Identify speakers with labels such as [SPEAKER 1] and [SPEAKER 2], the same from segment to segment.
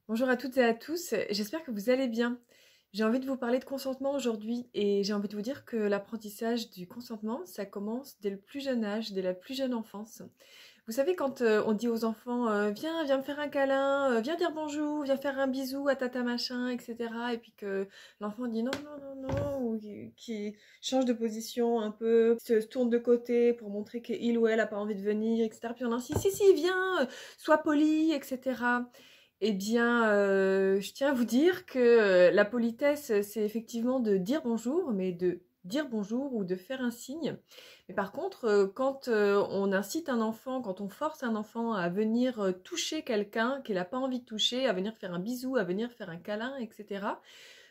[SPEAKER 1] Bonjour à toutes et à tous, j'espère que vous allez bien. J'ai envie de vous parler de consentement aujourd'hui et j'ai envie de vous dire que l'apprentissage du consentement, ça commence dès le plus jeune âge, dès la plus jeune enfance. Vous savez quand on dit aux enfants viens me faire un câlin, viens dire bonjour, viens faire un bisou à tata machin, etc. Et puis que l'enfant dit non, non, non, non, ou qui change de position un peu, se tourne de côté pour montrer qu'il ou elle a pas envie de venir, etc. Puis on insiste, si, viens, sois poli, etc. Eh bien, je tiens à vous dire que la politesse, c'est effectivement de dire bonjour, mais de dire bonjour ou de faire un signe. Mais par contre, quand on incite un enfant, quand on force un enfant à venir toucher quelqu'un qu'il n'a pas envie de toucher, à venir faire un bisou, à venir faire un câlin, etc.,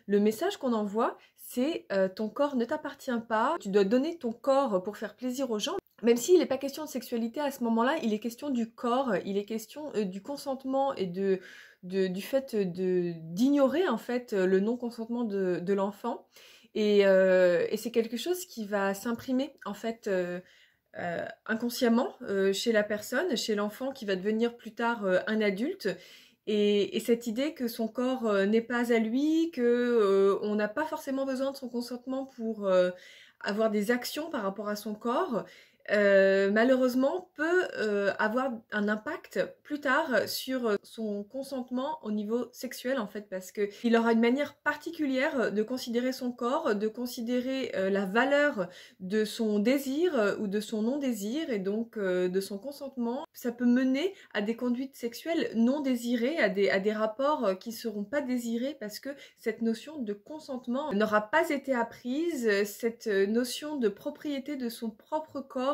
[SPEAKER 1] le message qu'on envoie, c'est ton corps ne t'appartient pas, tu dois donner ton corps pour faire plaisir aux gens. Même s'il n'est pas question de sexualité à ce moment-là, il est question du corps, il est question du consentement et du fait d'ignorer en fait le non-consentement de l'enfant. Et c'est quelque chose qui va s'imprimer en fait inconsciemment chez la personne, chez l'enfant qui va devenir plus tard un adulte. Et cette idée que son corps n'est pas à lui, que on n'a pas forcément besoin de son consentement pour avoir des actions par rapport à son corps, malheureusement peut avoir un impact plus tard sur son consentement au niveau sexuel en fait, parce que il aura une manière particulière de considérer son corps, de considérer la valeur de son désir ou de son non-désir et donc de son consentement. Ça peut mener à des conduites sexuelles non désirées, à des rapports qui ne seront pas désirés parce que cette notion de consentement n'aura pas été apprise, cette notion de propriété de son propre corps,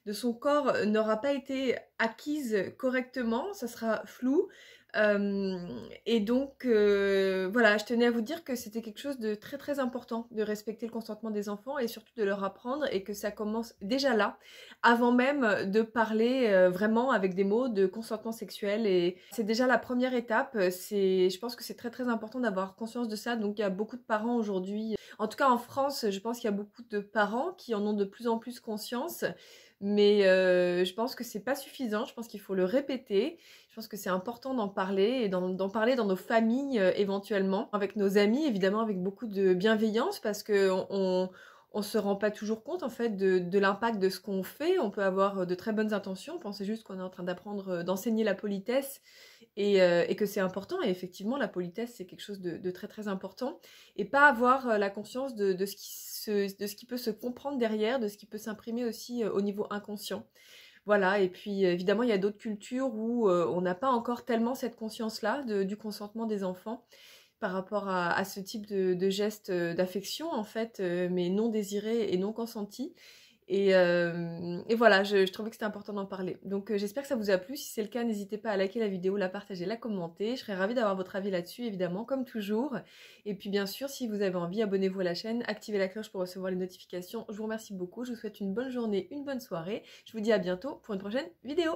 [SPEAKER 1] de son corps n'aura pas été acquise correctement, ça sera flou. Et donc voilà, je tenais à vous dire que c'était quelque chose de très très important de respecter le consentement des enfants et surtout de leur apprendre et que ça commence déjà là, avant même de parler vraiment avec des mots de consentement sexuel. Et c'est déjà la première étape, je pense que c'est très très important d'avoir conscience de ça. Donc il y a beaucoup de parents aujourd'hui, en tout cas en France, je pense qu'il y a beaucoup de parents qui en ont de plus en plus conscience. Mais je pense que c'est pas suffisant, je pense qu'il faut le répéter. Je pense que c'est important d'en parler et d'en parler dans nos familles éventuellement, avec nos amis évidemment, avec beaucoup de bienveillance parce que on se rend pas toujours compte en fait de l'impact de ce qu'on fait. On peut avoir de très bonnes intentions, penser juste qu'on est en train d'apprendre, d'enseigner la politesse et que c'est important. Et effectivement, la politesse c'est quelque chose de très très important et pas avoir la conscience de ce qui peut se comprendre derrière, de ce qui peut s'imprimer aussi au niveau inconscient. Voilà, et puis évidemment, il y a d'autres cultures où on n'a pas encore tellement cette conscience-là du consentement des enfants par rapport à ce type de geste d'affection, en fait, mais non désiré et non consenti. Et voilà, je trouvais que c'était important d'en parler. Donc j'espère que ça vous a plu. Si c'est le cas, n'hésitez pas à liker la vidéo, la partager, la commenter. Je serais ravie d'avoir votre avis là-dessus, évidemment, comme toujours. Et puis bien sûr, si vous avez envie, abonnez-vous à la chaîne, activez la cloche pour recevoir les notifications. Je vous remercie beaucoup. Je vous souhaite une bonne journée, une bonne soirée. Je vous dis à bientôt pour une prochaine vidéo.